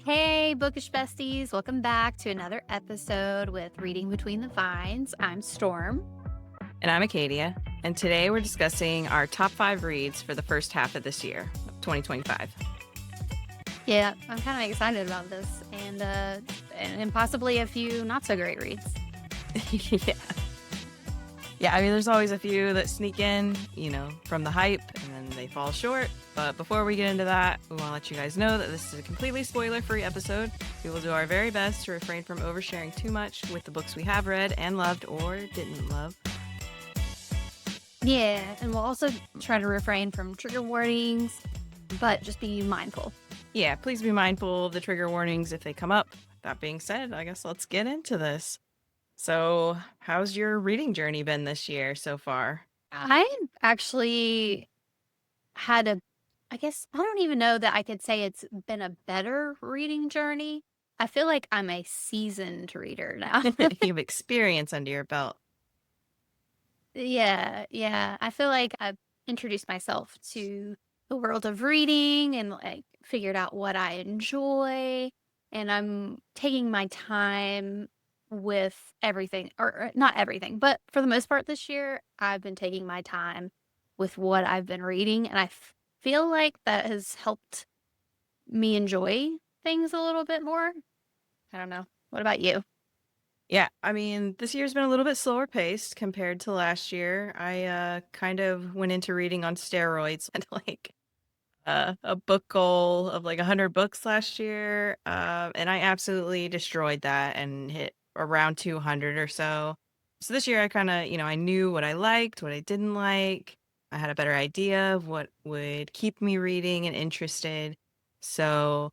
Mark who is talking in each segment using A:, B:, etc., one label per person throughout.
A: Hey, bookish besties. Welcome back to another episode with Reading Between the Vines. I'm Storm.
B: And I'm Acadia. And today we're discussing our top 5 reads for the first half of this year, 2025.
A: Yeah, I'm kind of excited about this and possibly a few not so great reads.
B: Yeah. Yeah, I mean, there's always a few that sneak in, from the hype, and then they fall short. But before we get into that, we want to let you guys know that this is a completely spoiler-free episode. We will do our very best to refrain from oversharing too much with the books we have read and loved or didn't love.
A: Yeah, and we'll also try to refrain from trigger warnings, but just be mindful.
B: Yeah, please be mindful of the trigger warnings if they come up. That being said, I guess let's get into this. So, how's your reading journey been this year so far?
A: I actually had I guess I don't even know that I could say it's been a better reading journey. I feel like I'm a seasoned reader now.
B: You have experience under your belt.
A: Yeah. I feel like I've introduced myself to the world of reading and figured out what I enjoy. And I'm taking my time with everything, or not everything, but for the most part this year, I've been taking my time with what I've been reading. And feel like that has helped me enjoy things a little bit more. I don't know. What about you?
B: Yeah, I mean, this year's been a little bit slower paced compared to last year. I kind of went into reading on steroids and a book goal of like 100 books last year. And I absolutely destroyed that and hit around 200 or so. So this year I kind of, I knew what I liked, what I didn't like. I had a better idea of what would keep me reading and interested. So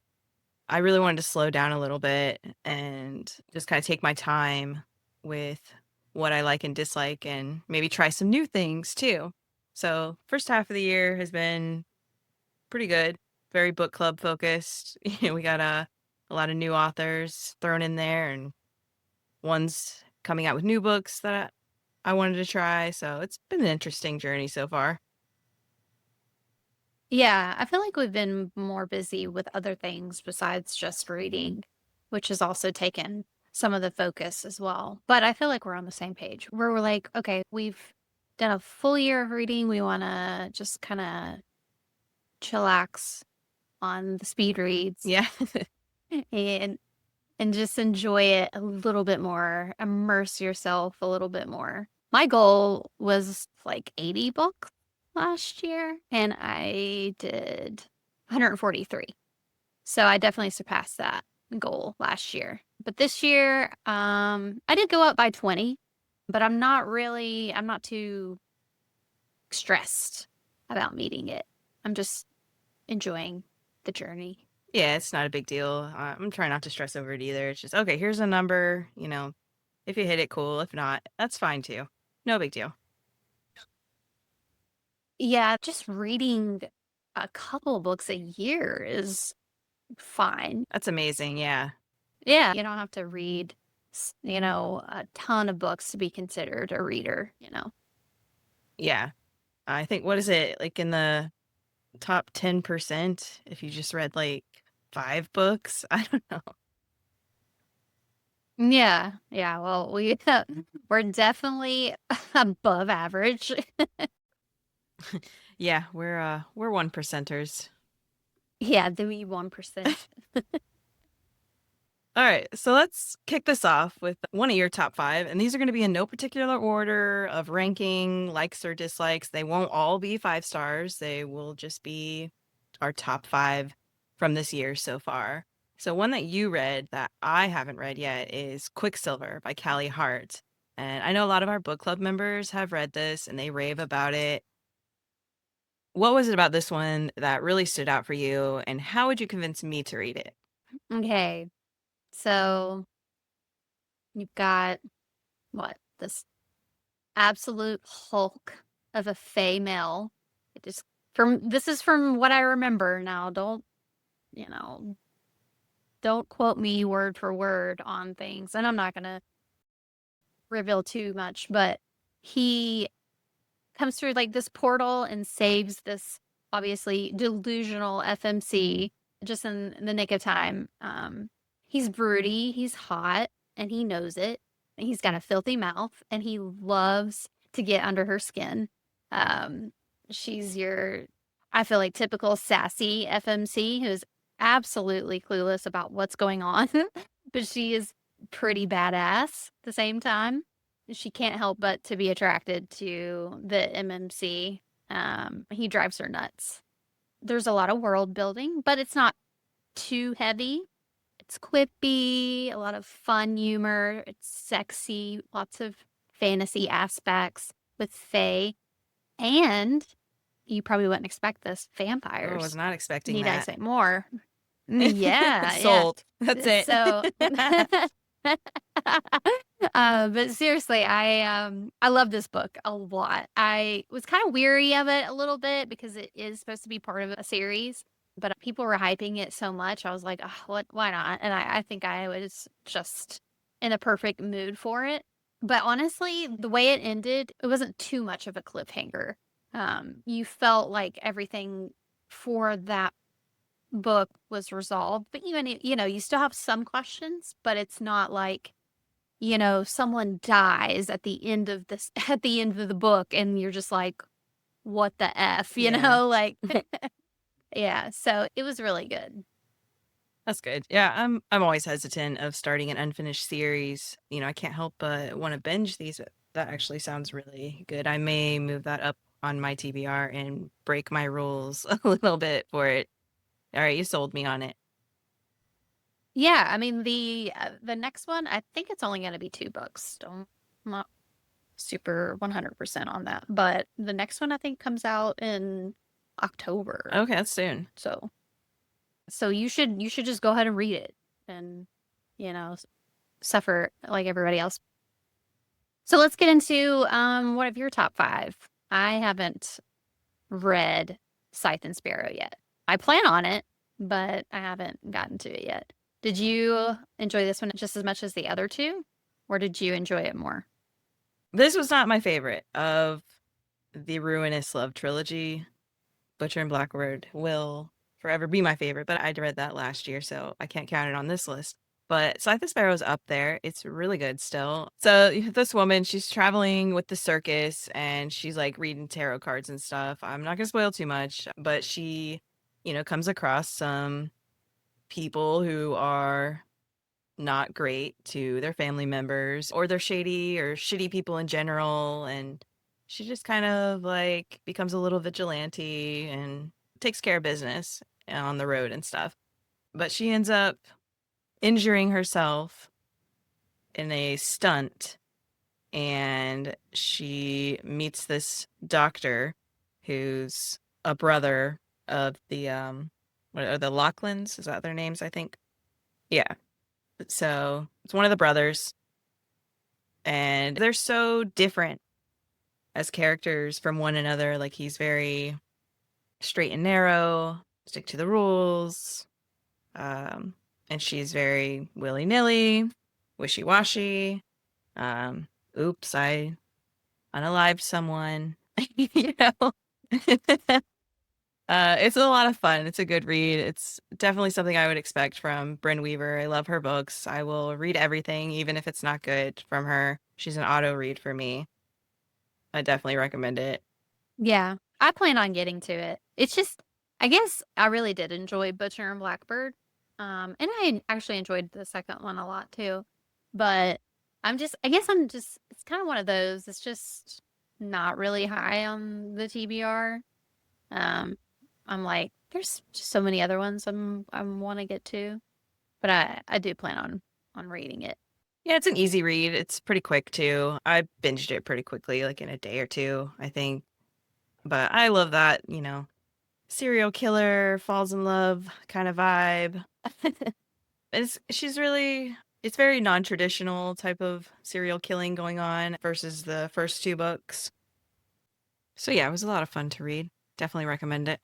B: I really wanted to slow down a little bit and just kind of take my time with what I like and dislike and maybe try some new things too. So, first half of the year has been pretty good, very book club focused. We got a lot of new authors thrown in there and ones coming out with new books that I wanted to try. So, it's been an interesting journey so far.
A: Yeah, I feel like we've been more busy with other things besides just reading, which has also taken some of the focus as well. But I feel like we're on the same page where we're like, okay, we've done a full year of reading. We want to just kind of chillax on the speed reads
B: Yeah.
A: and just enjoy it a little bit more, immerse yourself a little bit more. My goal was like 80 books last year, and I did 143. So I definitely surpassed that goal last year. But this year, I did go up by 20, but I'm not too stressed about meeting it. I'm just enjoying the journey.
B: Yeah, it's not a big deal. I'm trying not to stress over it either. It's just, okay, here's a number, if you hit it, cool. If not, that's fine too. No big deal.
A: Yeah, just reading a couple books a year is fine.
B: That's amazing. Yeah.
A: Yeah, you don't have to read, a ton of books to be considered a reader.
B: Yeah. I think, what is it, like in the top 10% if you just read like 5 books? I don't know.
A: Yeah. Well, we're definitely above average.
B: Yeah, we're 1%ers.
A: Yeah, the 1%.
B: All right, so let's kick this off with one of your top 5, and these are going to be in no particular order of ranking, likes or dislikes. They won't all be 5 stars. They will just be our top 5 from this year so far. So one that you read that I haven't read yet is Quicksilver by Callie Hart. And I know a lot of our book club members have read this and they rave about it. What was it about this one that really stood out for you, and how would you convince me to read it?
A: Okay, so you've got what? This absolute hulk of a fey male. This is from what I remember now. You know, don't quote me word for word on things. And I'm not going to reveal too much, but he comes through like this portal and saves this obviously delusional FMC just in the nick of time. He's broody, he's hot, and he knows it. And he's got a filthy mouth, and he loves to get under her skin. Um, she's your, I feel like, typical sassy FMC who's absolutely clueless about what's going on, but she is pretty badass at the same time. She can't help but to be attracted to the MMC. He drives her nuts. There's a lot of world building, but it's not too heavy. It's quippy, a lot of fun humor. It's sexy, lots of fantasy aspects with Faye. And you probably wouldn't expect this,
B: Oh, I was
A: vampires.
B: not expecting
A: Need I
B: that.
A: say more? Yeah, yeah.
B: Sold. That's it.
A: So, but seriously, I love this book a lot. I was kind of weary of it a little bit because it is supposed to be part of a series, but people were hyping it so much. I was like, oh, what? Why not? And I think I was just in a perfect mood for it. But honestly, the way it ended, it wasn't too much of a cliffhanger. You felt like everything for that book was resolved, but even, you still have some questions, but it's not like, someone dies at the end of this, at the end of the book, and you're just like, what the F,
B: Yeah.
A: like, yeah. So it was really good.
B: That's good. Yeah, I'm always hesitant of starting an unfinished series. I can't help but want to binge these. But that actually sounds really good. I may move that up on my TBR and break my rules a little bit for it. All right, you sold me on it.
A: Yeah, I mean the next one, I think it's only going to be 2 books. I'm not super 100% on that, but the next one I think comes out in October.
B: Okay, that's soon.
A: So you should just go ahead and read it and suffer like everybody else. So let's get into one of your top 5. I haven't read Scythe and Sparrow yet. I plan on it, but I haven't gotten to it yet. Did you enjoy this one just as much as the other two, or did you enjoy it more?
B: This was not my favorite of the Ruinous Love trilogy. Butcher and Blackbird will forever be my favorite, but I read that last year, so I can't count it on this list. But Scythe the Sparrow's up there. It's really good still. So this woman, she's traveling with the circus and she's like reading tarot cards and stuff. I'm not gonna spoil too much, but she, comes across some people who are not great to their family members, or they're shady or shitty people in general, and she just kind of like becomes a little vigilante and takes care of business on the road and stuff. But she ends up injuring herself in a stunt, and she meets this doctor who's a brother of the what are the Lachlan's, is that their names, I think? Yeah. So it's one of the brothers, and they're so different as characters from one another. Like, he's very straight and narrow, stick to the rules, um, and she's very willy nilly, wishy washy. Um, Oops, I unalived someone. you know. It's a lot of fun. It's a good read. It's definitely something I would expect from Bryn Weaver. I love her books. I will read everything, even if it's not good, from her. She's an auto read for me. I definitely recommend it.
A: Yeah, I plan on getting to it. It's just, I guess I really did enjoy Butcher and Blackbird. And I actually enjoyed the second one a lot too. But I guess it's kind of one of those. It's just not really high on the TBR. Um, I'm like, there's just so many other ones I want to get to, but I do plan on reading it.
B: Yeah, it's an easy read. It's pretty quick too. I binged it pretty quickly, like in a day or two, I think. But I love that, serial killer falls in love kind of vibe. It's very non-traditional type of serial killing going on versus the first 2 books. So yeah, it was a lot of fun to read. Definitely recommend it.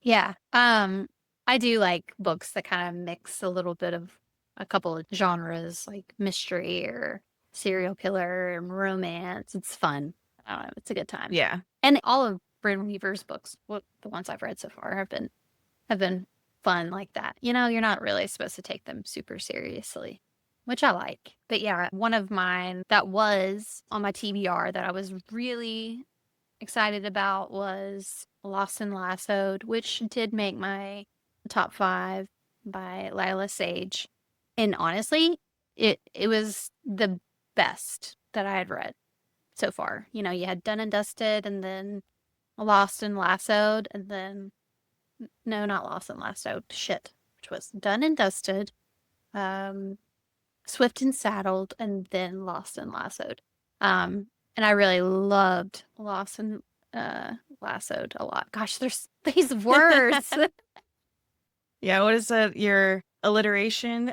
A: Yeah. I do like books that kind of mix a little bit of a couple of genres, like mystery or serial killer and romance. It's fun. I don't know, it's a good time.
B: Yeah.
A: And all of Bryn Weaver's books, the ones I've read so far, have been fun like that. You know, you're not really supposed to take them super seriously, which I like. But yeah, one of mine that was on my TBR that I was really excited about was Lost and Lassoed, which did make my top 5 by Lila Sage. And honestly, it was the best that I had read so far. You know, you had Done and Dusted and then Lost and Lassoed and then no, not Lost and Lassoed. Shit. Which was Done and Dusted, um, Swift and Saddled, and then Lost and Lassoed. And I really loved Lost and Lassoed a lot. Gosh, there's these words.
B: Yeah, what is that? Your alliteration?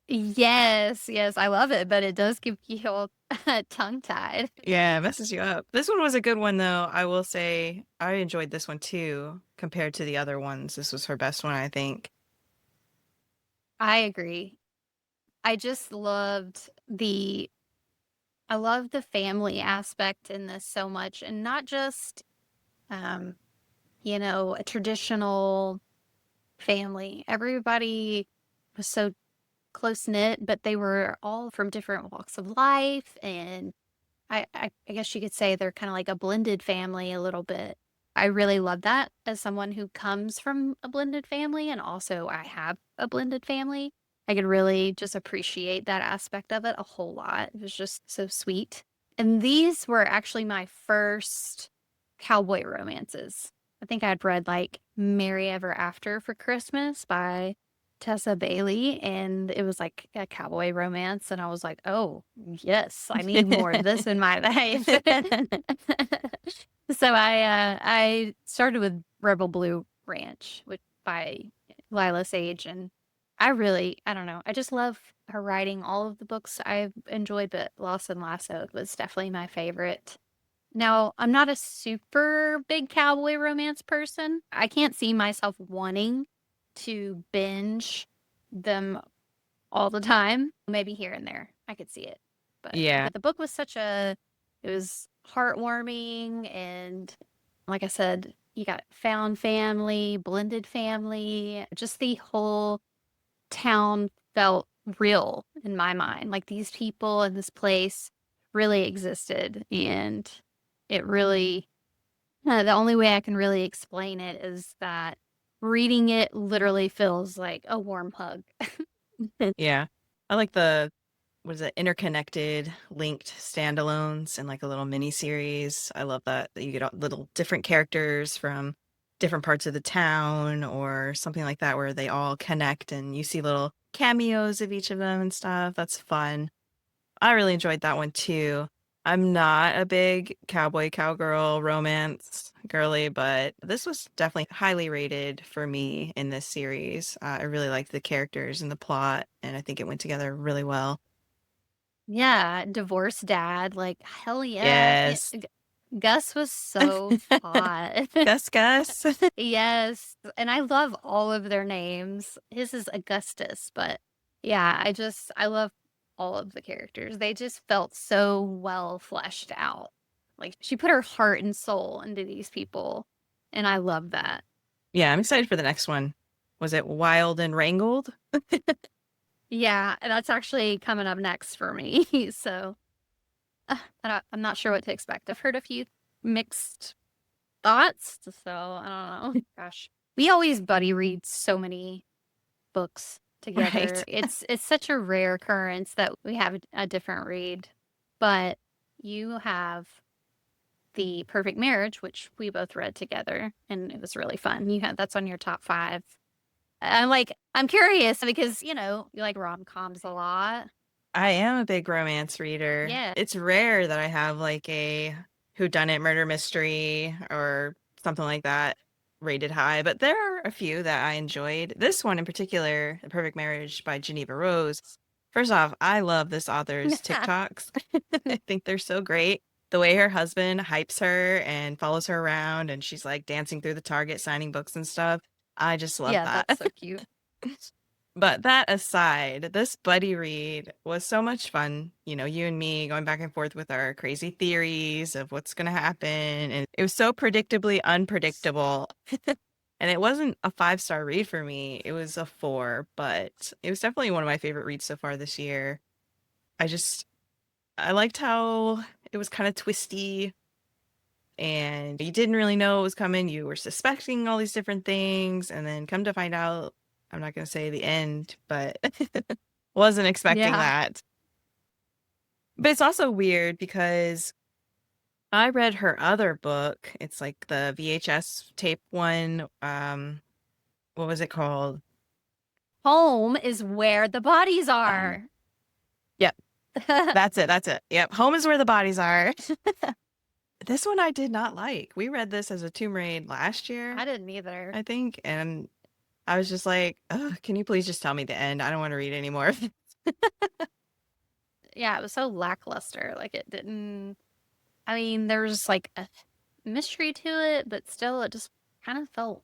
A: Yes, yes, I love it, but it does keep you all tongue-tied.
B: Yeah, it messes you up. This one was a good one, though. I will say I enjoyed this one too, compared to the other ones. This was her best one, I think.
A: I agree. I just loved the family aspect in this so much, and not just um, you know, a traditional family. Everybody was so close knit, but they were all from different walks of life. And I guess you could say they're kind of like a blended family a little bit. I really love that as someone who comes from a blended family. And also, I have a blended family. I could really just appreciate that aspect of it a whole lot. It was just so sweet. And these were actually my first cowboy romances. I think I'd read like Merry Ever After for Christmas by Tessa Bailey, and it was like a cowboy romance. And I was like, oh, yes, I need more of this in my life. So I started with Rebel Blue Ranch with by Lila Sage, and I don't know, I just love her writing. All of the books I've enjoyed, but Lost and Lassoed was definitely my favorite. Now, I'm not a super big cowboy romance person. I can't see myself wanting to binge them all the time. Maybe here and there, I could see it. But
B: Yeah.
A: the book was it was heartwarming. And like I said, you got found family, blended family, just the whole town felt real in my mind. Like these people in this place really existed. And it really, the only way I can really explain it is that reading it literally feels like a warm hug.
B: Yeah. I like the, what is it, interconnected, linked standalones and like a little mini series. I love that you get little different characters from different parts of the town or something like that where they all connect and you see little cameos of each of them and stuff. That's fun. I really enjoyed that one too. I'm not a big cowboy cowgirl romance girly, but this was definitely highly rated for me in this series. I really liked the characters and the plot, and I think it went together really well.
A: Yeah, divorced dad, like hell yeah.
B: Yes.
A: Gus was so hot.
B: Gus Gus.
A: Yes, and I love all of their names. His is Augustus, but yeah, I love all of the characters. They just felt so well fleshed out. Like she put her heart and soul into these people, and I love that.
B: Yeah, I'm excited for the next one. Was it Wild and Wrangled?
A: Yeah, and that's actually coming up next for me. So I'm not sure what to expect. I've heard a few mixed thoughts, so I don't know. Gosh, we always buddy read so many books together.
B: Right.
A: It's such a rare occurrence that we have a different read. But you have The Perfect Marriage, which we both read together, and it was really fun. You had that's on your top 5. I'm curious because, you know, you like rom-coms a lot.
B: I am a big romance reader.
A: Yeah.
B: It's rare that I have like a whodunit murder mystery or something like that rated high, but there are a few that I enjoyed. This one in particular, The Perfect Marriage by Geneva Rose. First off, I love this author's TikToks. I think they're so great. The way her husband hypes her and follows her around and she's like dancing through the Target signing books and stuff. I just love
A: Yeah,
B: that.
A: that's so cute.
B: But that aside, this buddy read was so much fun. You know, you and me going back and forth with our crazy theories of what's going to happen. And it was so predictably unpredictable. And it wasn't a 5-star read for me. It was a 4, but it was definitely one of my favorite reads so far this year. I just I liked how it was kind of twisty and you didn't really know it was coming. You were suspecting all these different things, and then come to find out, I'm not going to say the end, but wasn't expecting
A: Yeah.
B: that. But it's also weird because I read her other book. It's like the VHS tape one. What was it called?
A: Home is where the bodies
B: Um,
A: are.
B: yep,
A: I
B: that's it. That's it. Yep, home is where the bodies are. This one I did not like. We read this as a Tomb Raid last year,
A: didn't either.
B: I think, and I was just like, "Ugh, can you please just tell me the end? I don't want to read anymore."
A: Yeah, it was so lackluster. Like it didn't. I mean, there was like a mystery to it, but still, it just kind of felt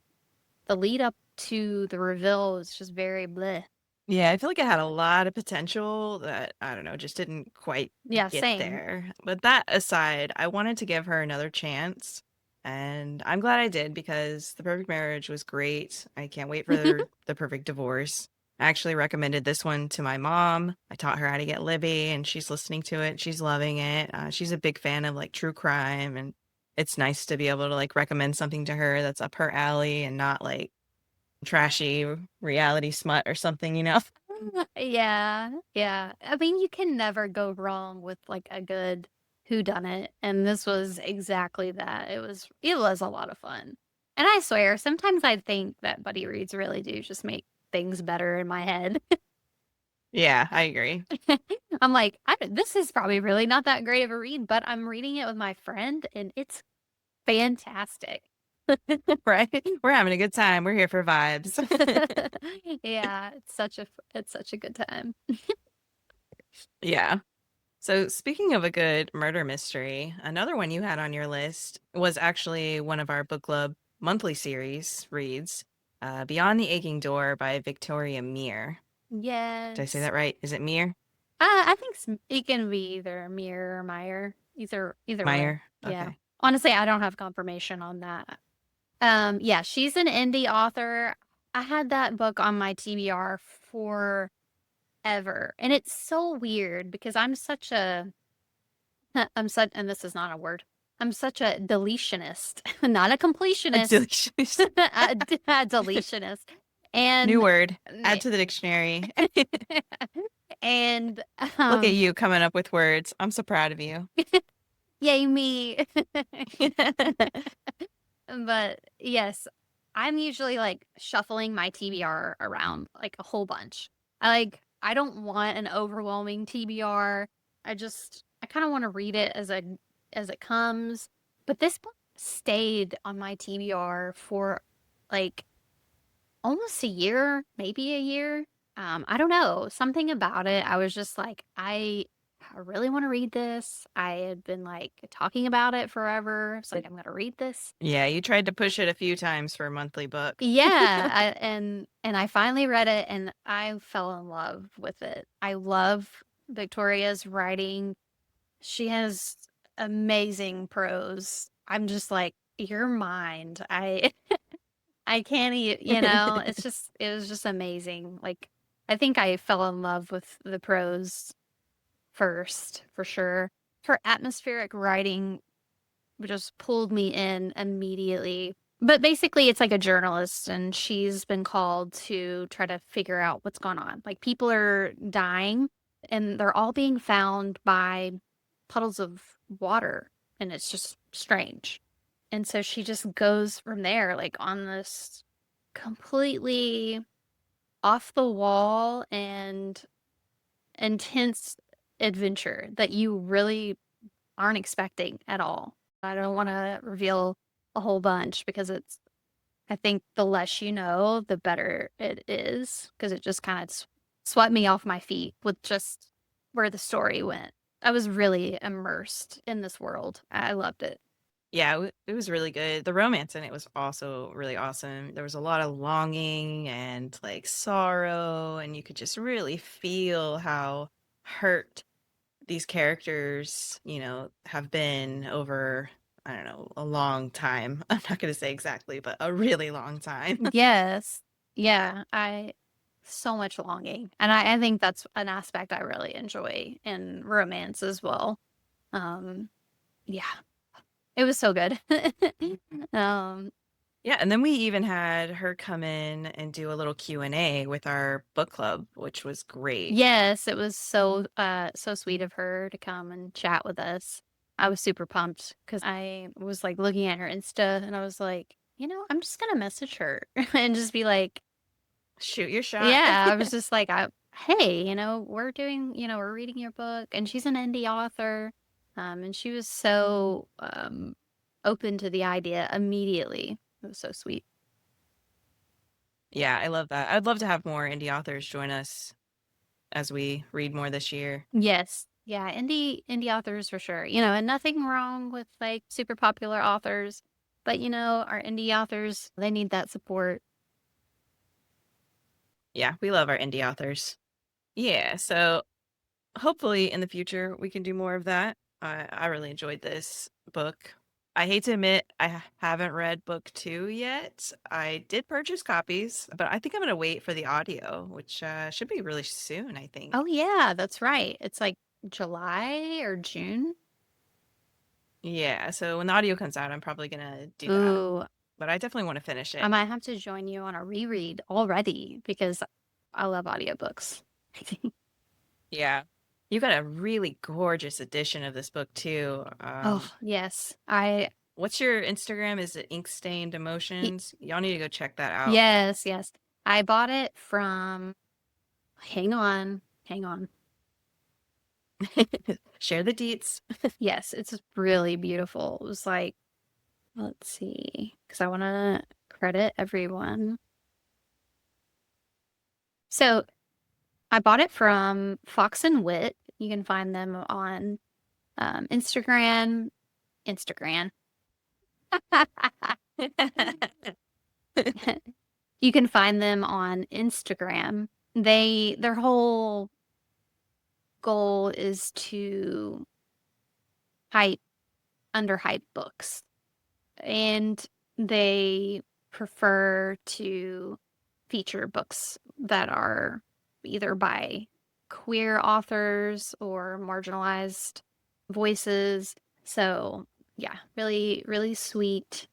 A: the lead up to the reveal was just very bleh.
B: Yeah, I feel like it had a lot of potential that, I don't know, just didn't quite
A: Yeah,
B: get
A: same.
B: there. But that aside, I wanted to give her another chance, and I'm glad I did because The Perfect Marriage was great. I can't wait for The Perfect Divorce. I actually recommended this one to my mom. I taught her how to get Libby, and she's listening to it. She's loving it. She's a big fan of like true crime, and it's nice to be able to like recommend something to her that's up her alley and not like trashy reality smut or something, you know?
A: Yeah, yeah. I mean, you can never go wrong with like a good whodunit, and this was exactly that. It was a lot of fun. And I swear, sometimes I think that buddy reads really do just make things better in my head.
B: Yeah, I agree.
A: I'm like, this is probably really not that great of a read, but I'm reading it with my friend, and it's fantastic.
B: Right? We're having a good time. We're here for vibes.
A: Yeah, it's such a good time.
B: Yeah. So, speaking of a good murder mystery, another one you had on your list was actually one of our book club monthly series reads, Beyond the Aching Door by Victoria Meir. Did I say
A: Yes.
B: that right? Is it Meir?
A: I think it can be either Mir or Meyer, either way.
B: Meyer?
A: Yeah.
B: Okay.
A: Honestly, I don't have confirmation on that. Yeah, she's an indie author. I had that book on my TBR forever, and it's so weird because I'm such, and this is not a word. I'm such a deletionist, not a
B: A
A: completionist,
B: delicious
A: a deletionist.
B: new
A: And
B: word. Add to the dictionary.
A: and
B: Look at you coming up with words. I'm so proud of you.
A: yay me. But yes, I'm usually like shuffling my TBR around like a whole bunch. I don't want an overwhelming TBR. I kind of want to read it as it comes. But this book stayed on my TBR for like almost a year, maybe a year. I don't know. Something about it. I was just like, I really want to read this. I had been like talking about it forever. It's like I'm gonna read this.
B: Yeah, you tried to push it a few times for a monthly book.
A: Yeah, and I finally read it and I fell in love with it. I love Victoria's writing. She has amazing prose. I'm just like, your mind. I can't it was just amazing. Like I think I fell in love with the prose first, for sure. Her atmospheric writing just pulled me in immediately. But basically, it's like a journalist, and she's been called to try to figure out what's going on. Like, people are dying, and they're all being found by puddles of water, and it's just strange. And so she just goes from there, like, on this completely off the wall and intense adventure that you really aren't expecting at all. I don't want to reveal a whole bunch because I think the less you know, the better it is because it just kind of swept me off my feet with just where the story went. I was really immersed in this world. I loved it.
B: Yeah, it was really good. The romance in it was also really awesome. There was a lot of longing and like sorrow, and you could just really feel how hurt these characters, have been over I don't know, a long time. I'm not going to say exactly, but a really long time.
A: Yes. Yeah, I so much longing. And I think that's an aspect I really enjoy in romance as well. Um, yeah, it was so good. um,
B: Yeah, and then we even had her come in and do a little Q&A with our book club, which was great.
A: yes, it was so sweet of her to come and chat with us. I was super pumped because I was like looking at her Insta and I was like, I'm just gonna message her and just be like,
B: Shoot your shot.
A: yeah, I was just like, hey, we're reading your book, and she's an indie author, and she was so open to the idea immediately. It was so sweet.
B: Yeah, I love that. I'd love to have more indie authors join us as we read more this year.
A: Yes, yeah, indie authors for sure. And nothing wrong with like super popular authors, but our indie authors, they need that support.
B: Yeah, we love our indie authors. Yeah, so hopefully in the future we can do more of that. I really enjoyed this book. I hate to admit haven't read book 2 yet. I did purchase copies, but I think I'm gonna wait for the audio, which should be really soon, I
A: Oh
B: think.
A: yeah, that's right. It's like July or June.
B: Yeah, so when the audio comes out, I'm probably gonna do that.
A: Ooh,
B: But I definitely want to finish
A: I
B: it.
A: might have to join you on a reread already because I love audiobooks.
B: Yeah. You got a really gorgeous edition of this book too.
A: Oh, yes. I
B: What's your Instagram? Is it Ink Stained
A: y-
B: Emotions? Y'all need to go check that out.
A: yes, yes. I bought it from hang on, hang on.
B: Share the deets.
A: Yes, it's really beautiful. It was like, let's see, because I want to credit everyone. So I bought it from Fox and Wit. You can find them on Instagram. Instagram. You can find them on Instagram. Their whole goal is to hype underhyped books, and they prefer to feature books that are either by queer authors or marginalized voices. So, yeah, really, really sweet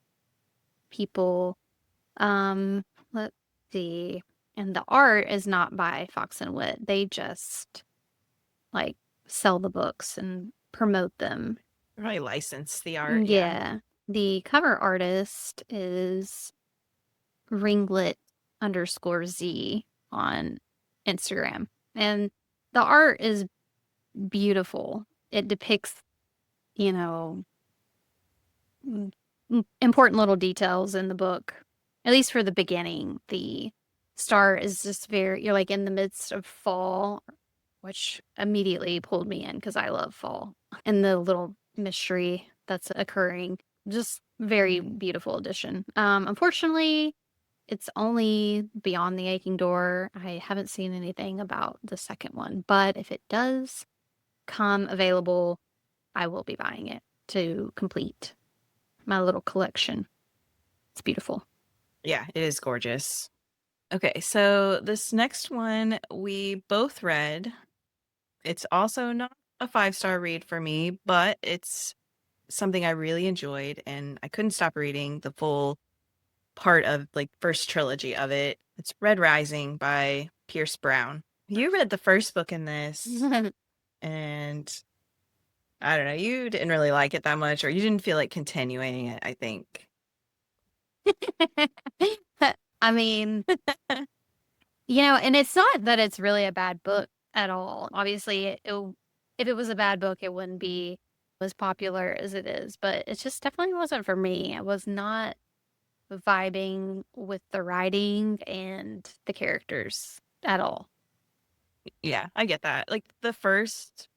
A: people. Um, let's see. And the art is not by Fox and Wit. They just like sell the books and promote them.
B: Probably license the art. Yeah.
A: Yeah. The cover artist is ringlet_Z on Instagram. And the art is beautiful. It depicts, you know, important little details in the book. At least for the beginning, the start is just you're like in the midst of fall, which immediately pulled me in because I love fall and the little mystery that's occurring. Just very beautiful addition. Unfortunately, it's only Beyond the Aching Door. I haven't seen anything about the second one, but if it does come available, I will be buying it to complete my little collection. It's beautiful.
B: Yeah, it is gorgeous. Okay, so this next one we both read. It's also not a 5-star read for me, but it's something I really enjoyed and I couldn't stop reading the full part of like first trilogy of it. It's Red Rising by Pierce Brown. You read the first book in this and I don't know, you didn't really like it that much or you didn't feel like continuing it, I think.
A: I mean, and it's not that it's really a bad book at all. Obviously, if it was a bad book, it wouldn't be as popular as it is, but it just definitely wasn't for me. I was not vibing with the writing and the characters at all.
B: Yeah, I get that. Like the first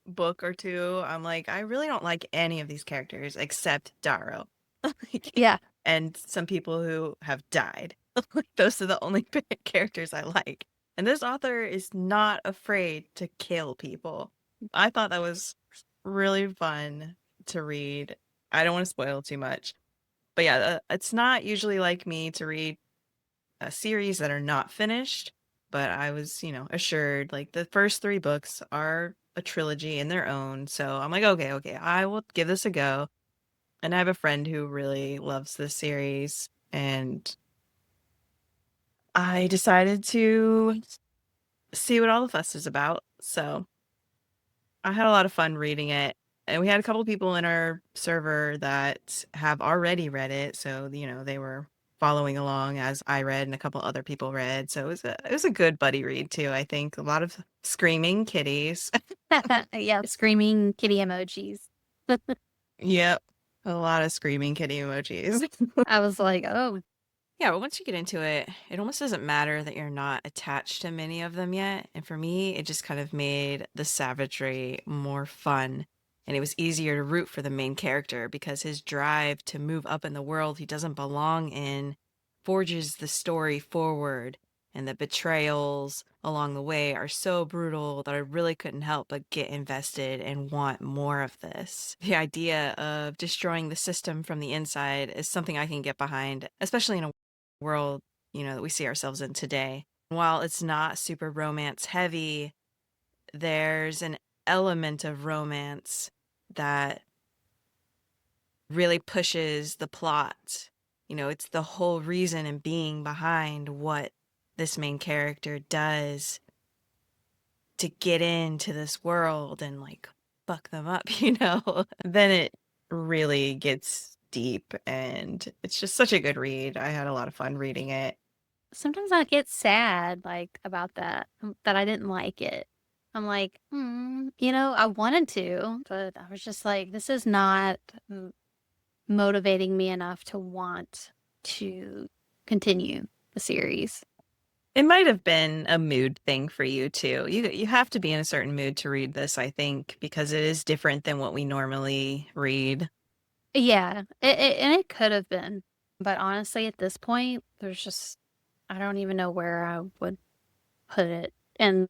B: book or two, I'm like, I really don't like any of these characters except Darrow. Like,
A: Yeah.
B: and some people who have died. Like, those are the only characters I like. And this author is not afraid to kill people. I thought that was really fun to read. I don't want to spoil too much. But yeah, it's not usually like me to read a series that are not finished, but I was, assured like the first three books are a trilogy in their own. So I'm like, okay, okay, I will give this a go. And I have a friend who really loves this series, and I decided to see what all the fuss is about. So I had a lot of fun reading it. And we had a couple people in our server that have already read it. So, they were following along as I read and a couple other people read. So it was a good buddy read too, I think. A lot of screaming kitties.
A: Yeah, screaming kitty emojis.
B: Yep. A lot of screaming kitty emojis.
A: I was like, oh,
B: Yeah, but once you get into it, it almost doesn't matter that you're not attached to many of them yet. And for me, it just kind of made the savagery more fun. And it was easier to root for the main character because his drive to move up in the world he doesn't belong in forges the story forward. And the betrayals along the way are so brutal that I really couldn't help but get invested and want more of this. The idea of destroying the system from the inside is something I can get behind, especially in a world, that we see ourselves in today. While it's not super romance heavy, there's an element of romance that really pushes the plot. It's the whole reason and being behind what this main character does to get into this world and like fuck them up, Then it really gets deep and it's just such a good read. I had a lot of fun reading it.
A: sometimes I get sad, like, about that, that I didn't like it. I'm like, I wanted to, but I was just like, this is not motivating me enough to want to continue the series.
B: It might have been a mood thing for you too. You have to be in a certain mood to read this, I think, because it is different than what we normally read.
A: Yeah, and it could have been, but honestly, at this point, there's just I don't even know where I would put it, and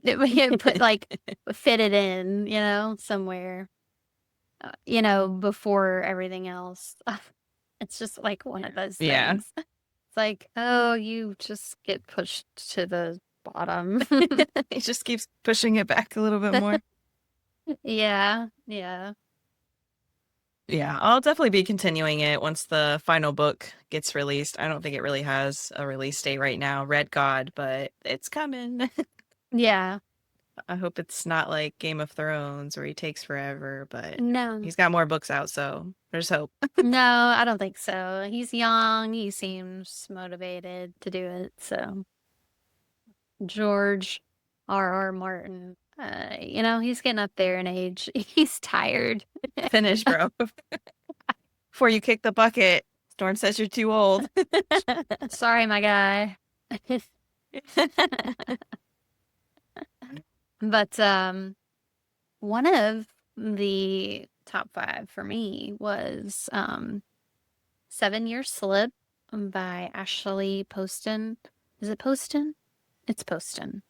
A: put like fit it in, somewhere, before everything else. It's just like one of those
B: Yeah.
A: things. It's like, oh, you just get pushed to the bottom.
B: It just keeps pushing it back a little bit more.
A: Yeah, yeah.
B: Yeah, I'll definitely be continuing it once the final book gets released. I don't think it really has a release date right now, Red God, but it's coming.
A: Yeah.
B: I hope it's not like Game of Thrones where he takes forever, but
A: No.
B: he's got more books out, so there's hope.
A: No, I don't think so. He's young. He seems motivated to do it. So George R. R. Martin, he's getting up there in age. He's tired.
B: Finish, bro. Before you kick the bucket, Storm says you're too old.
A: Sorry, my guy. But one of the top 5 for me was 7-Year Slip by Ashley Poston. Is it Poston? It's Poston.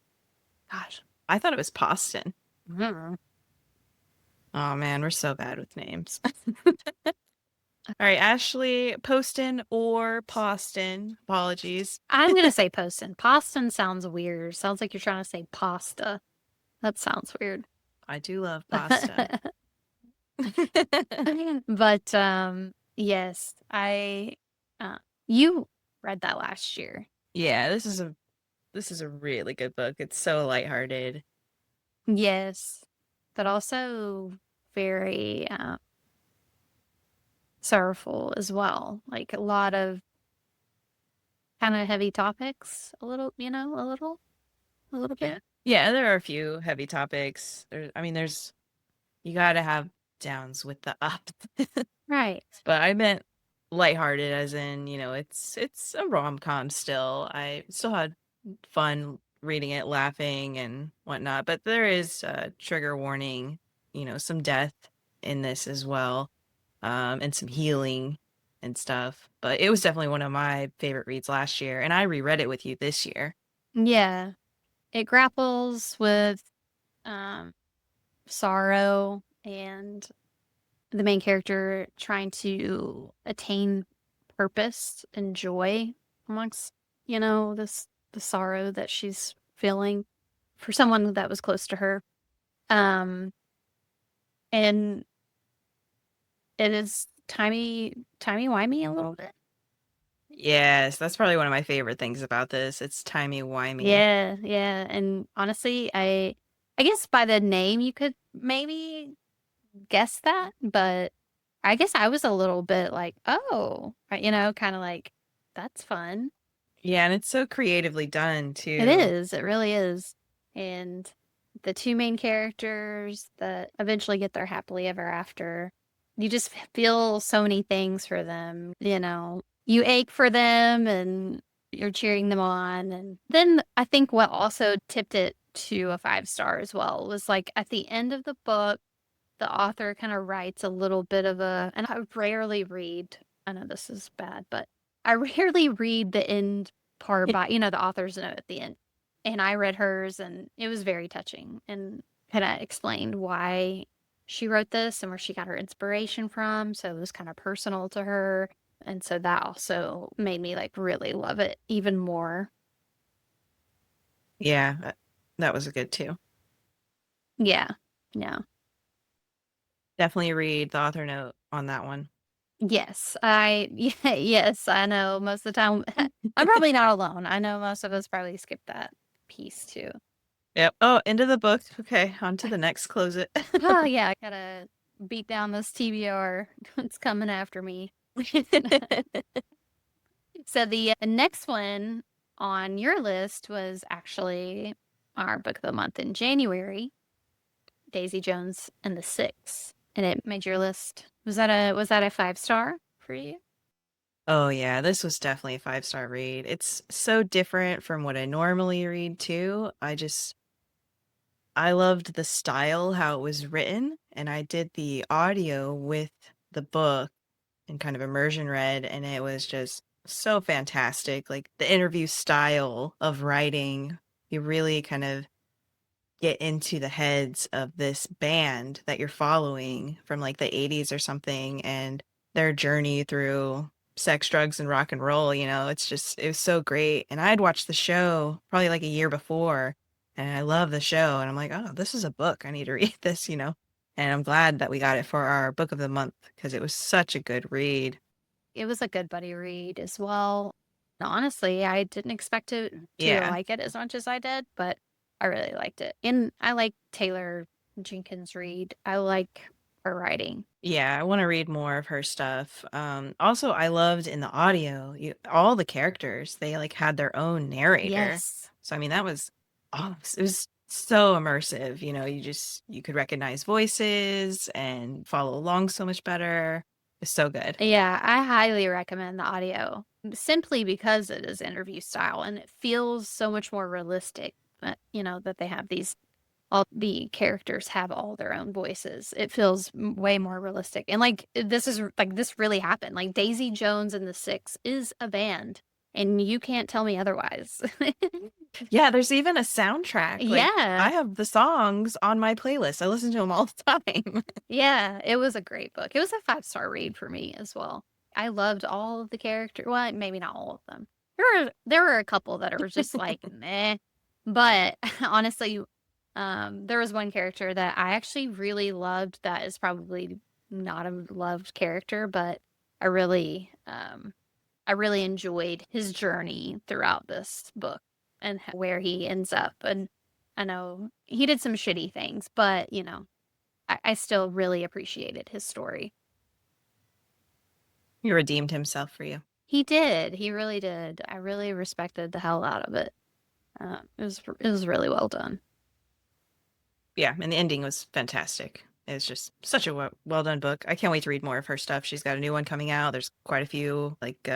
A: Gosh.
B: I thought it was Poston.
A: Mhm.
B: Oh man, we're so bad with names. All right, Ashley Poston or Poston. Apologies.
A: I'm going to say Poston. Poston sounds weird. Sounds like you're trying to say pasta. That sounds weird.
B: I do love pasta.
A: But yes, I you read that last year.
B: Yeah, this is a really good book. It's so lighthearted.
A: Yes, but also very sorrowful as well. Like a lot of kind of heavy topics, a little, a little
B: Yeah.
A: bit.
B: Yeah, there are a few heavy topics. There's you gotta have downs with the ups.
A: Right.
B: But I meant lighthearted as in, it's a rom-com still. I still had fun reading it, laughing and whatnot. But there is a trigger warning, some death in this as well, and some healing and stuff. But it was definitely one of my favorite reads last year, and I reread it with you this year.
A: Yeah. It grapples with um sorrow and the main character trying to attain purpose and joy amongst, this the sorrow that she's feeling for someone that was close to her. Um, and it is timey-wimey a little bit.
B: Yes, that's probably one of my favorite things about this. It's timey-wimey.
A: Yeah, yeah. And honestly, I guess by the name you could maybe guess that, but I guess I was a little bit like, oh, kind of like, that's fun.
B: Yeah, and it's so creatively done
A: It
B: too.
A: is. It really is. And the two main characters that eventually get their happily ever after, you just feel so many things for them. You ache for them and you're cheering them on. And then I think what also tipped it to a 5 star as well was like at the end of the book, the author kind of writes a little bit of and I rarely read, I know this is bad, but I rarely read the end part by, the author's note at the end. And I read hers and it was very touching and kind of explained why she wrote this and where she got her inspiration from. So it was kind of personal to her. And so that also made me like really love it even more.
B: Yeah, that was good too.
A: Yeah. Yeah.
B: Definitely read the author note on that one.
A: Yes, yeah, yes, I know most of the time I'm probably not alone. I know most of us probably skip that piece too.
B: Yep. Oh, end of the book. Okay, on to the next. Close it.
A: Oh yeah, I gotta beat down this TBR. It's coming after me. So the next one on your list was actually our book of the month in January, Daisy Jones and the Six, and it made your list. Was that a 5 star for you?
B: Oh yeah, this was definitely a 5-star read. It's so different from what I normally read too. I loved the style, how it was written, and I did the audio with the book and kind of immersion read, and it was just so fantastic. Like the interview style of writing, you really kind of get into the heads of this band that you're following from like the 80s or something and their journey through sex, drugs, and rock and roll. It was so great. And I had watched the show probably like a year before, and I love the show. And I'm like, oh, this is a book. I need to read this. And I'm glad that we got it for our book of the month because it was such a good read.
A: It was a good buddy read as well. Honestly, I didn't expect to
B: Yeah.
A: like it as much as I did, but I really liked it. And I like Taylor Jenkins Reid. I like her writing.
B: Yeah, I want to read more of her stuff. Also, I loved in the audio, all the characters, they like had their own narrator.
A: Yes.
B: So I mean, that was it was so immersive, you could recognize voices and follow along so much better. It's so good.
A: Yeah, I highly recommend the audio simply because it is interview style and it feels so much more realistic. That they have all the characters have all their own voices. It feels way more realistic. And like this really happened. Like Daisy Jones and the Six is a band and you can't tell me otherwise.
B: Yeah, there's even a soundtrack. Like I
A: Yeah.
B: have the songs on my playlist. I listen to them all the time.
A: Yeah, it was a great book. It was a 5 star read for me as well. I loved all of the characters. Well, maybe not all of them. There were a couple that were just like meh. But honestly, there was one character that I actually really loved that is probably not a loved character, but I really I really enjoyed his journey throughout this book and where he ends up. And I know he did some shitty things, but I still really appreciated his story.
B: He redeemed himself for you.
A: He did. He really did. I really respected the hell out of it. It was really well done.
B: Yeah, and the ending was fantastic. It's just such a well done book. I can't wait to read more of her stuff. She's got a new one coming out. There's quite a few, like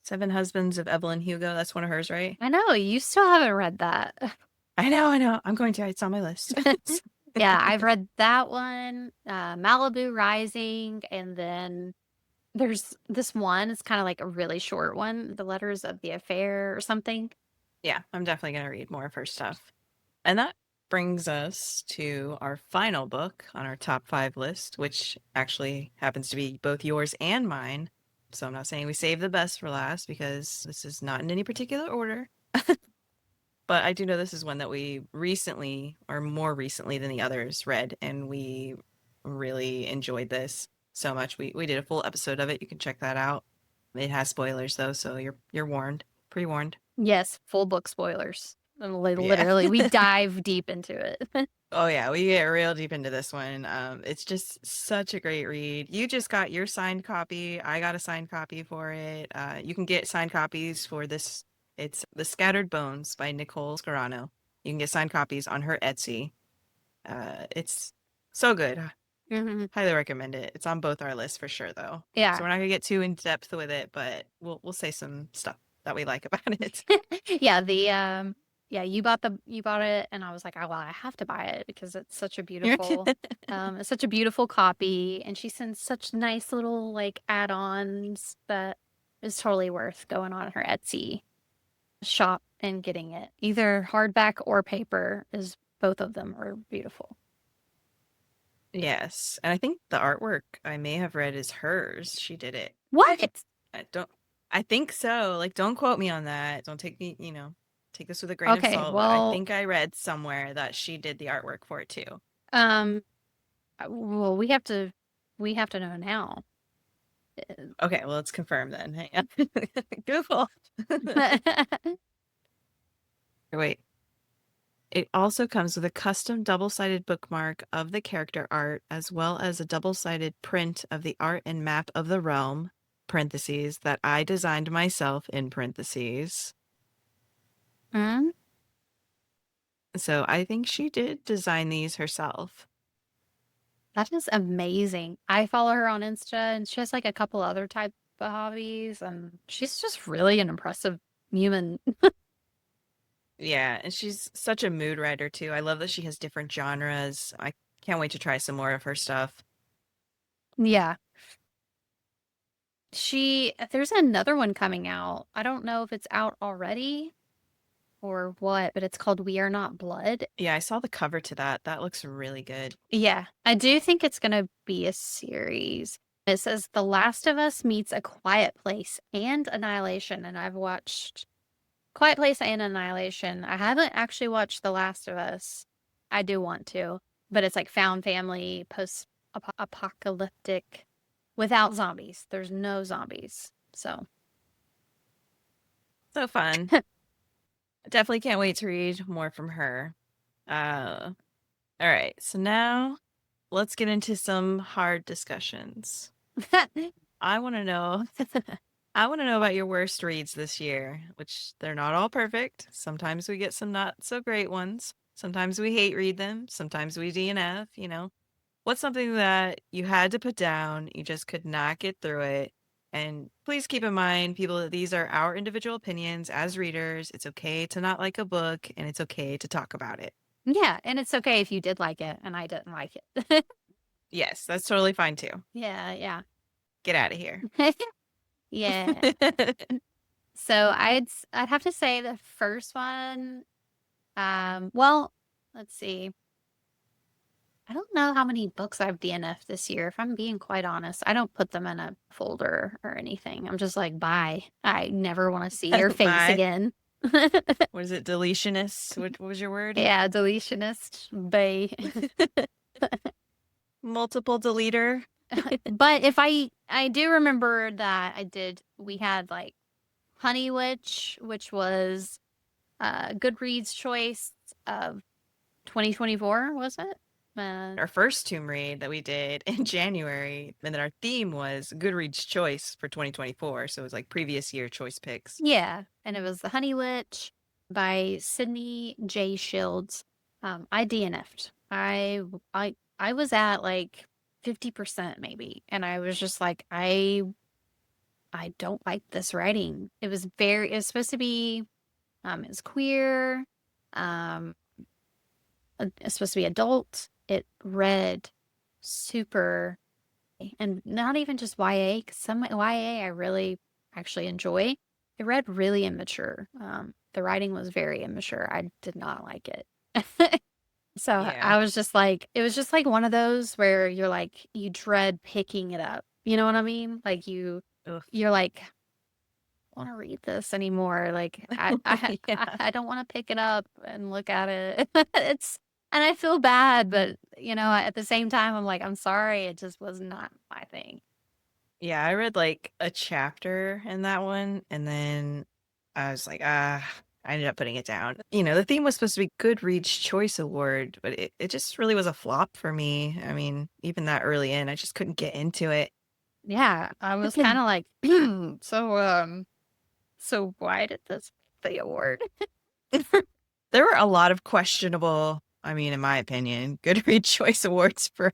B: Seven Husbands of Evelyn Hugo. That's one of hers, right?
A: I know you still haven't read that.
B: I know, I know. I'm going to. It's on my list.
A: Yeah, I've read that one, Malibu Rising, and then there's this one. It's kind of like a really short one, The Letters of the Affair or something.
B: Yeah, I'm definitely going to read more of her stuff. And that brings us to our final book on our top 5 list, which actually happens to be both yours and mine. So I'm not saying we save the best for last because this is not in any particular order. But I do know this is one that we recently, or more recently than the others, read, and we really enjoyed this so much. We did a full episode of it. You can check that out. It has spoilers though, so you're warned, pre-warned.
A: Yes, full book spoilers.
B: Yeah.
A: Literally, we dive deep into it.
B: Oh yeah, we get real deep into this one. It's just such a great read. You just got your signed copy. I got a signed copy for it. You can get signed copies for this. It's The Scattered Bones by Nicole Scarano. You can get signed copies on her Etsy. It's so good.
A: Mhm.
B: Highly recommend it. It's on both our lists for sure, though.
A: Yeah.
B: So we're not gonna get too in depth with it, but we'll say some stuff that we like about it.
A: Yeah, yeah, you bought it and I was like, "Oh, well, I have to buy it because it's such a beautiful copy and she sends such nice little like add-ons that is totally worth going on her Etsy shop and getting it. Either hardback or paper is both of them are beautiful."
B: Yes, and I think the artwork I may have read is hers. She did it.
A: What?
B: I don't. I think so. Like, don't quote me on that. Don't take me. Take this with a grain of
A: Okay,
B: salt. But I
A: well,
B: think I read somewhere that she did the artwork for it too.
A: um, well, we have to know now.
B: Okay, well, let's confirm then. Hang on. Google. Wait. It also comes with a custom double-sided bookmark of the character art, as well as a double-sided print of the art and map of the realm, parentheses, that I designed myself, in parentheses.
A: Hmm?
B: So I think she did design these herself.
A: That is amazing. I follow her on Insta and she has like a couple other type of hobbies and she's just really an impressive human.
B: Yeah, and she's such a mood writer too. I love that she has different genres. I can't wait to try some more of her stuff.
A: Yeah. There's another one coming out. I don't know if it's out already or what, but it's called We Are Not Blood.
B: Yeah, I saw the cover to that. That looks really good.
A: Yeah, I do think it's going to be a series. It says The Last of Us meets A Quiet Place and Annihilation, and I've watched Quiet Place and Annihilation. I haven't actually watched The Last of Us. I do want to, but it's like found family, post-apocalyptic, without zombies. There's no zombies. So,
B: So fun. Definitely can't wait to read more from her. All right, so now let's get into some hard discussions. I want to know I want to know about your worst reads this year, which they're not all perfect. Sometimes we get some not so great ones. Sometimes we hate read them. Sometimes we DNF. What's something that you had to put down, you just could not get through it? And please keep in mind, people, that these are our individual opinions as readers. It's okay to not like a book, and it's okay to talk about it.
A: yeah, and it's okay if you did like it and I didn't like it.
B: Yes, that's totally fine too.
A: Yeah, yeah.
B: Get out of here.
A: Yeah. So I'd have to say the first one, well, let's see. I don't know how many books I've DNF'd this year, if I'm being quite honest. I don't put them in a folder or anything. I'm just like, bye. I never want to see your face
B: Bye.
A: again.
B: What is it? Deletionist? What was your word?
A: Yeah, deletionist. Bye.
B: Multiple deleter.
A: But if I do remember that we had like Honey Witch, which was Goodreads choice of 2024, was it?
B: Our first Tomb Raid that we did in January, and then our theme was Goodreads choice for 2024. So it was like previous year choice picks.
A: Yeah, and it was The Honey Witch by Sydney J. Shields. I DNF'd. I was at like 50% maybe, and I was just like, I don't like this writing. It was supposed to be, it's queer, um, it's supposed to be adult. It read super, and not even just YA, because some YA I really actually enjoy. It read really immature. The writing was very immature. I did not like it. So
B: Yeah.
A: I was just like, it was just like one of those where you're like, you dread picking it up. You know what I mean? Like
B: Ugh.
A: you're like, want to read this anymore. Like
B: Yeah.
A: I don't want to pick it up and look at it. It's and I feel bad, but at the same time, I'm like, I'm sorry. It just was not my thing.
B: Yeah, I read like a chapter in that one, and then I was like, I ended up putting it down. The theme was supposed to be Goodreads Choice Award, but it just really was a flop for me. I mean, even that early in, I just couldn't get into it.
A: Yeah, I was kind of like, so why did this the award?
B: There were a lot of questionable, I mean, in my opinion, Goodreads Choice Awards for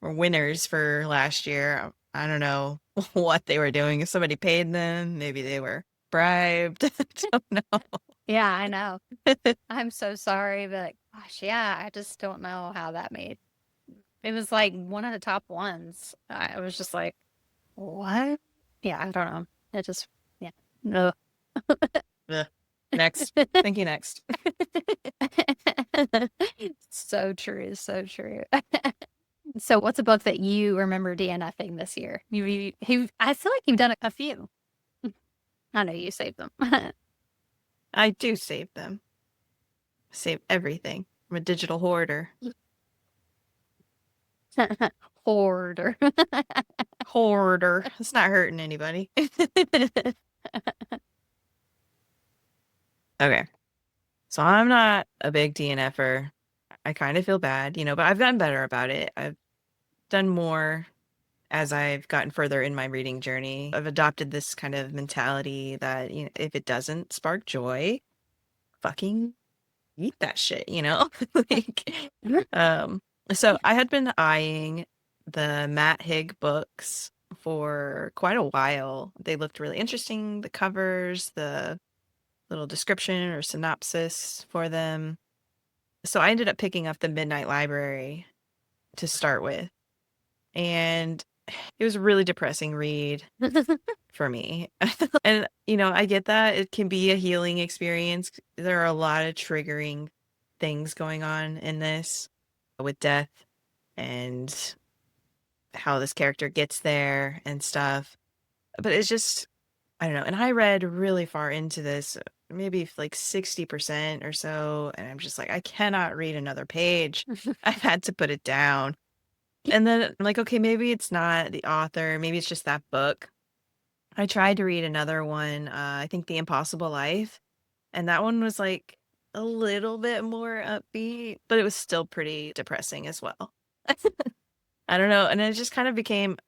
B: winners for last year. I don't know what they were doing. If somebody paid them, maybe they were bribed. I don't know.
A: Yeah, I know. I'm so sorry, but gosh, yeah, I just don't know how that made. It was like one of the top ones. I was just like, what? Yeah, I don't know. It just, yeah, no.
B: Ugh. Next. Thank you, next.
A: So true, so true. So, what's a book that you remember DNFing this year? I feel like you've done a few. I know you saved them.
B: I do save them. Save everything. I'm a digital hoarder.
A: Hoarder.
B: Hoarder. It's not hurting anybody. Okay. So I'm not a big DNFer. I kind of feel bad, but I've gotten better about it. I've done more as I've gotten further in my reading journey. I've adopted this kind of mentality that, if it doesn't spark joy, fucking eat that shit. Like, um, so I had been eyeing the Matt Haig books for quite a while. They looked really interesting, the covers, the little description or synopsis for them. So I ended up picking up the Midnight Library to start with. And it was a really depressing read for me. And, I get that it can be a healing experience. There are a lot of triggering things going on in this with death and how this character gets there and stuff. But it's just, I don't know. And I read really far into this, maybe like 60% or so. And I'm just like, I cannot read another page. I've had to put it down. And then I'm like, okay, maybe it's not the author. Maybe it's just that book. I tried to read another one, I think The Impossible Life, and that one was like a little bit more upbeat, but it was still pretty depressing as well. I don't know. And it just kind of became,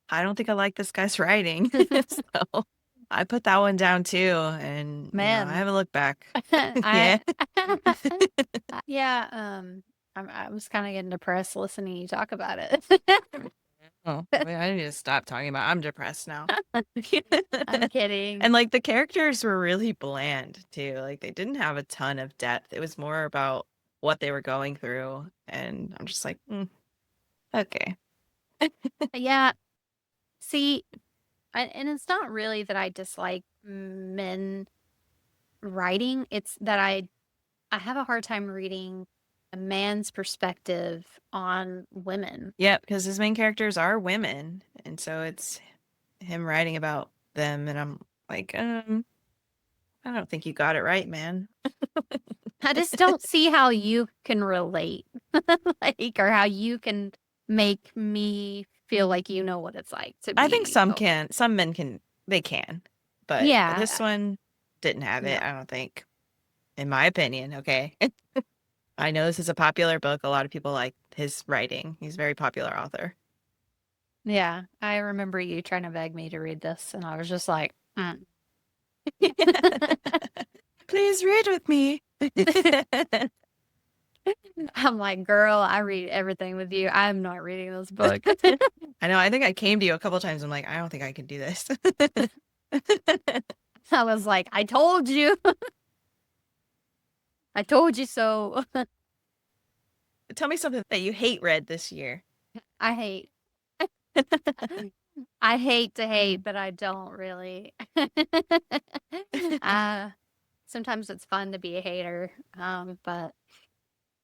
B: I don't think I like this guy's writing. So I put that one down too. And, I
A: Man,
B: haven't looked back.
A: I
B: Yeah.
A: yeah, I was kind of getting depressed listening to you talk about it.
B: Oh, wait, I need to stop talking about I'm depressed now.
A: I'm kidding.
B: And like the characters were really bland too. Like they didn't have a ton of depth. It was more about what they were going through. And I'm just like, okay.
A: Yeah, see, and it's not really that I dislike men writing. It's that I have a hard time reading a man's perspective on women.
B: Yeah, because his main characters are women. And so it's him writing about them. And I'm like, I don't think you got it right, man.
A: I just don't see how you can relate, like, or how you can make me feel like you know what it's like to
B: I think
A: be. Oh,
B: some men can, they can. But this
A: yeah,
B: one didn't have it,
A: no,
B: I don't think, in my opinion. Okay. I know this is a popular book. A lot of people like his writing. He's a very popular author.
A: yeah. I remember you trying to beg me to read this, and I was just like,
B: Please read with me.
A: I'm like, girl, I read everything with you. I'm not reading this book.
B: I know. I think I came to you a couple times. I'm like, I don't think I can do this.
A: I was like, I told you. I told you so.
B: Tell me something that you hate read this year.
A: I hate. I hate to hate, but I don't really. uh, Sometimes it's fun to be a hater. But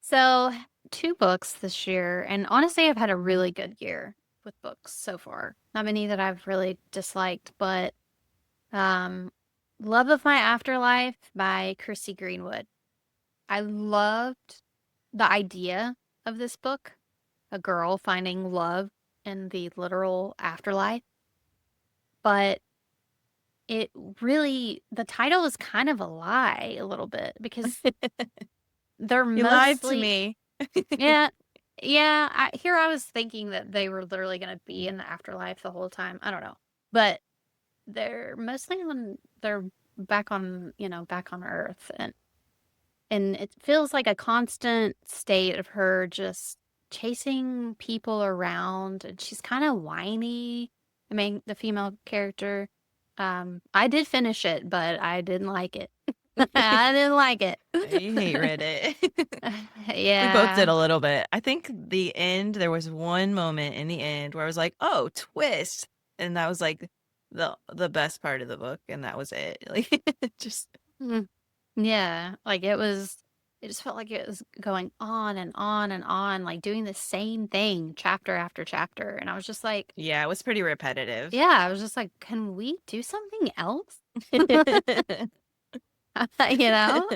A: So, 2 books this year, and honestly, I've had a really good year with books so far. Not many that I've really disliked, but um, Love of My Afterlife by Chrissy Greenwood. I loved the idea of this book, a girl finding love in the literal afterlife, but it really the title is kind of a lie a little bit because they're
B: You lied to
A: mostly
B: me.
A: yeah. Yeah, I was thinking that they were literally gonna be in the afterlife the whole time. I don't know. But they're back on, back on Earth, and it feels like a constant state of her just chasing people around, and she's kind of whiny. I mean, the female character. I did finish it, but I didn't like it. I didn't like it.
B: You hate Reddit. We both did
A: Yeah.
B: a little bit. I think the end, there was one moment in the end where I was like, "Oh, twist." And that was like the best part of the book, and that was it. Like just
A: Mm. Yeah, like it just felt like it was going on and on and on, like doing the same thing chapter after chapter. And I was just like,
B: yeah, it was pretty repetitive.
A: yeah, I was just like, can we do something else? You know?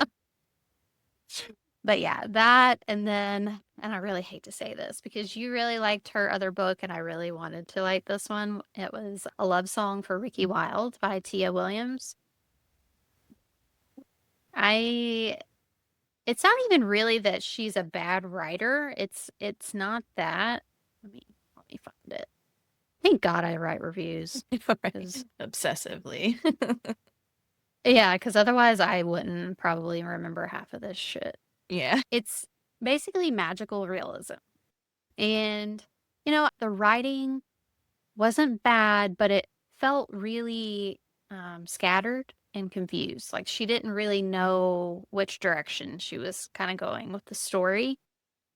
A: But yeah, that and I really hate to say this because you really liked her other book and I really wanted to like this one. It was A Love Song for Ricky Wilde by Tia Williams. I It's not even really that she's a bad writer. It's not that. Let me find it. Thank God I write reviews.
B: Right.
A: 'Cause
B: Obsessively.
A: yeah, because otherwise I wouldn't probably remember half of this shit.
B: Yeah.
A: It's basically magical realism. And the writing wasn't bad, but it felt really scattered and confused. Like she didn't really know which direction she was kind of going with the story.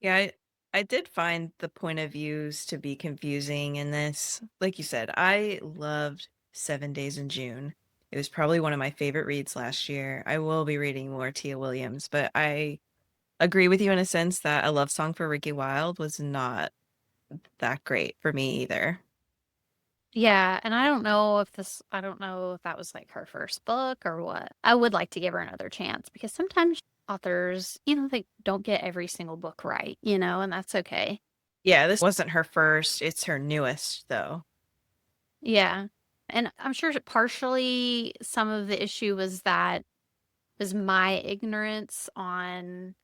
B: Yeah, I did find the point of views to be confusing in this. Like you said, I loved 7 Days in June. It was probably one of my favorite reads last year. I will be reading more Tia Williams, but I agree with you in a sense that A Love Song for Ricky Wilde was not that great for me either.
A: Yeah, and I don't know if that was like her first book or what. I would like to give her another chance because sometimes authors, they don't get every single book right, and that's okay.
B: Yeah, this wasn't her first, it's her newest though.
A: Yeah. And I'm sure partially some of the issue was my ignorance on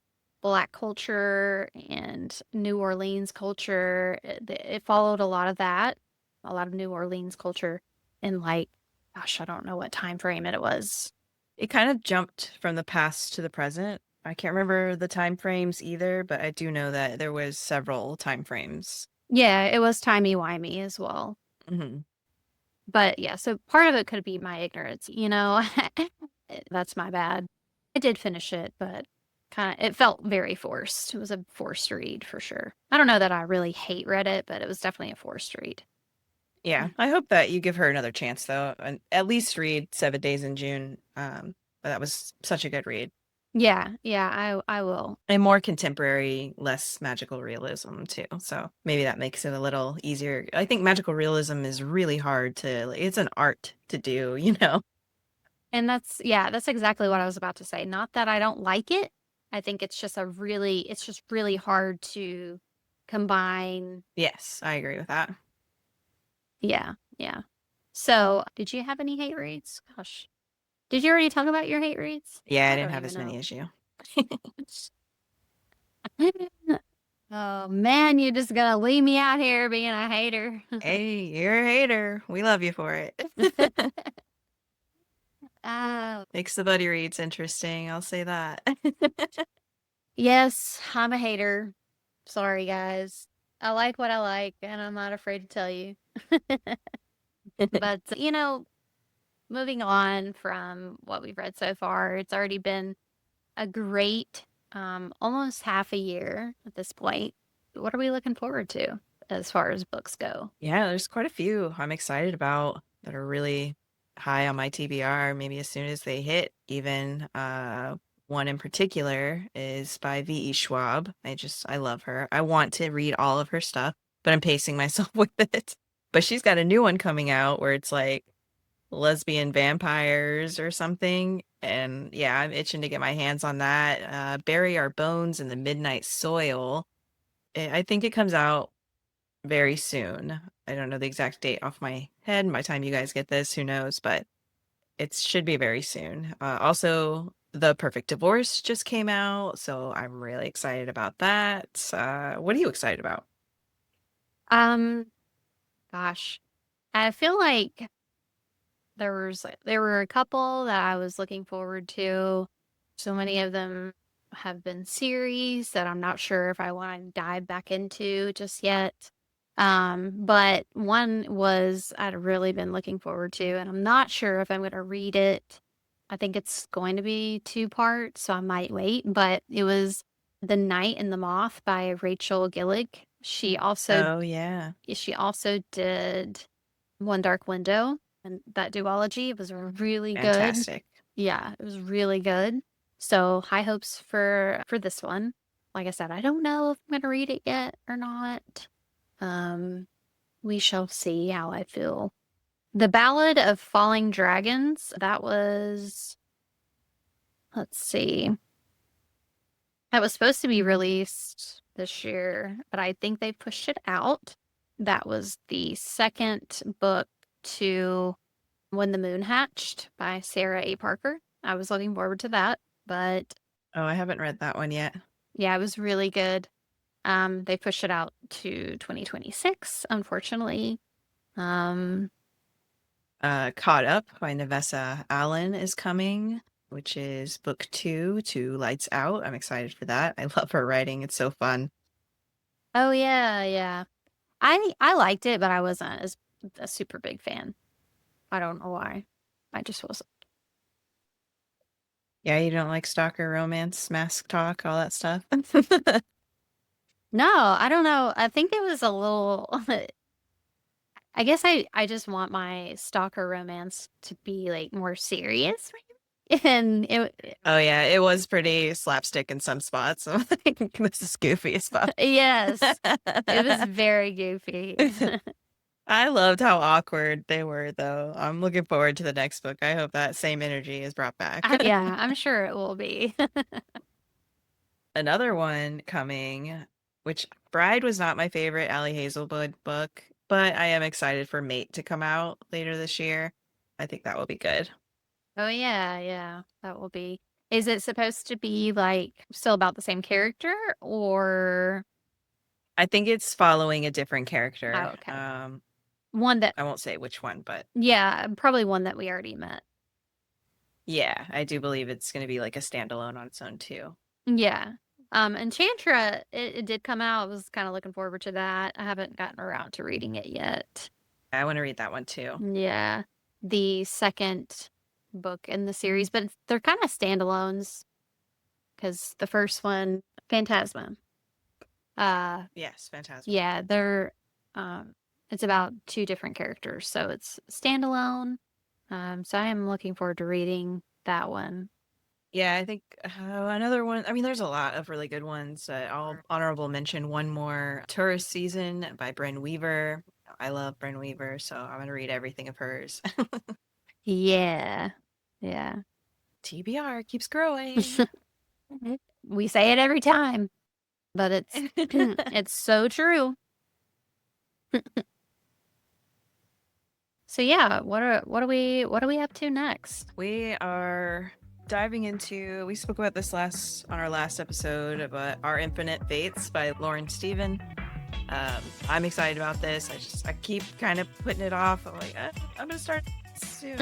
A: Black culture and New Orleans culture. It followed a lot of that, a lot of New Orleans culture in like, gosh, I don't know what time frame it was.
B: It kind of jumped from the past to the present. I can't remember the time frames either, but I do know that there was several time frames.
A: Yeah, it was timey-wimey as well.
B: Mhm.
A: But yeah, so part of it could be my ignorance. That's my bad. I did finish it, but it felt very forced. It was a forced read for sure. I don't know that I really hate Reddit, but it was definitely a forced read.
B: Yeah, I hope that you give her another chance though, and at least read 7 Days in June. But that was such a good read.
A: Yeah, yeah, I will.
B: And more contemporary, less magical realism too. So maybe that makes it a little easier. I think magical realism is really hard to, like, it's an art to do, you know?
A: And that's exactly what I was about to say. Not that I don't like it. I think it's just really hard to combine.
B: Yes, I agree with that.
A: Yeah, yeah. So, did you have any hate reads? Gosh. Did you already talk about your hate reads?
B: Yeah, I
A: I
B: didn't
A: don't
B: have
A: even
B: as many
A: know.
B: as you.
A: Oh man, you just gonna leave me out here being a hater.
B: Hey, you're a hater. We love you for it.
A: Oh,
B: Makes the buddy reads interesting. I'll say that.
A: yes, I'm a hater. Sorry, guys. I like what I like, and I'm not afraid to tell you. But, moving on from what we've read so far, it's already been a great, almost half a year at this point. What are we looking forward to as far as books go?
B: Yeah, there's quite a few I'm excited about that are really high on my TBR. Maybe as soon as they hit, even one in particular is by V.E. Schwab. I love her. I want to read all of her stuff, but I'm pacing myself with it. But she's got a new one coming out where it's like lesbian vampires or something. And yeah, I'm itching to get my hands on that. Bury Our Bones in the Midnight Soil. I think it comes out very soon. I don't know the exact date off my head. By the time you guys get this, who knows? But it should be very soon. Also, The Perfect Divorce just came out, so I'm really excited about that. What are you excited about?
A: Um, gosh, I feel like there were a couple that I was looking forward to. So many of them have been series that I'm not sure if I want to dive back into just yet. But one was I'd really been looking forward to, and I'm not sure if I'm going to read it. I think it's going to be two parts, so I might wait. But it was The Night and the Moth by Rachel Gillig.
B: Oh, yeah.
A: She also did One Dark Window, and that duology was really good.
B: Fantastic.
A: Yeah, it was really good. So high hopes for this one. Like I said, I don't know if I'm gonna read it yet or not. Um, we shall see how I feel. The Ballad of Falling Dragons, that was, let's see, that was supposed to be released this year, but I think they pushed it out. That was the second book to When the Moon Hatched by Sarah A. Parker. I was looking forward to that, but
B: Oh, I haven't read that one yet.
A: yeah, it was really good. They pushed it out to 2026, unfortunately. Um,
B: Caught Up by Nevessa Allen is coming, which is book 2 to Lights Out. I'm excited for that. I love her writing. It's so fun.
A: oh yeah, yeah. I liked it, but I wasn't as a super big fan. I don't know why. I just wasn't.
B: Yeah, you don't like stalker romance, mask talk, all that stuff?
A: No, I don't know. I think it was a little I guess I just want my stalker romance to be like more serious. And
B: Oh yeah, it was pretty slapstick in some spots. I'm like, this is goofy as fuck.
A: yes, it was very goofy.
B: I loved how awkward they were, though. I'm looking forward to the next book. I hope that same energy is brought back.
A: Yeah, I'm sure it will be.
B: Another one coming, which Bride was not my favorite Allie Hazelwood book, but I am excited for Mate to come out later this year. I think that will be good.
A: Oh yeah, yeah, that will be. Is it supposed to be like still about the same character or
B: I think it's following a different
A: oh,
B: character.
A: okay. One that
B: I won't say which one, but
A: yeah, probably one that we already met.
B: yeah, I do believe it's going to be like a standalone on its own too.
A: Yeah. Enchantra, it did come out. I was kind of looking forward to that. I haven't gotten around to reading it yet.
B: I want to read that one too.
A: Yeah. The second book in the series, but they're kind of standalones because the first one, Phantasma.
B: Yes, fantastic.
A: Yeah, they're it's about two different characters, so it's standalone. So I am looking forward to reading that one.
B: Yeah, I think another one. I mean, there's a lot of really good ones. I'll honorable mention one more, Tourist Season by Bren Weaver. I love Bren Weaver, so I'm gonna read everything of hers.
A: Yeah. Yeah.
B: TBR keeps growing.
A: We say it every time, but it's it's so true. So yeah, what are we up to next?
B: We are diving into. We spoke about this on our last episode about Our Infinite Fates by Lauren Stephen. I'm excited about this. I keep kind of putting it off. I'm like, I'm gonna start soon.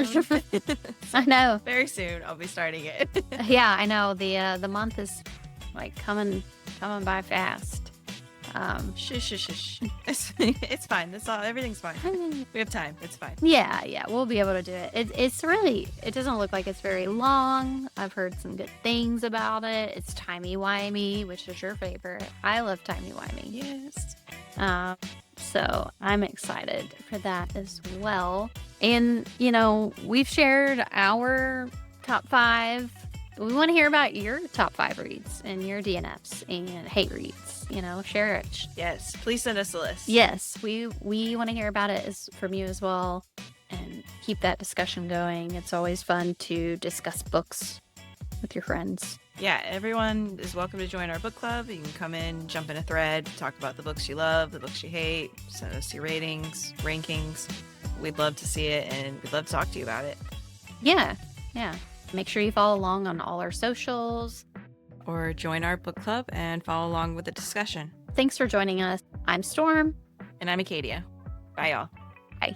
A: I know.
B: Very soon, I'll be starting it.
A: Yeah, I know. The month is like coming by fast.
B: Shush, shush, shush. It's fine. That's all. Everything's fine. We have time. It's fine.
A: Yeah, we'll be able to do it. It's really, it doesn't look like it's very long. I've heard some good things about it. It's timey-wimey, which is your favorite. I love timey-wimey.
B: Yes.
A: So I'm excited for that as well. And, you know, we've shared our top 5 We want to hear about your top 5 reads and your DNFs and hate reads. Share it.
B: Yes, please send us a list.
A: Yes, we want to hear about it from you as well, and keep that discussion going. It's always fun to discuss books with your friends.
B: Yeah, everyone is welcome to join our book club. You can come in, jump in a thread, talk about the books you love, the books you hate, send us your ratings, rankings. We'd love to see it, and we'd love to talk to you about it.
A: Yeah. Make sure you follow along on all our socials.
B: Or join our book club and follow along with the discussion.
A: Thanks for joining us. I'm Storm.
B: And I'm Acadia. Bye, y'all.
A: Bye.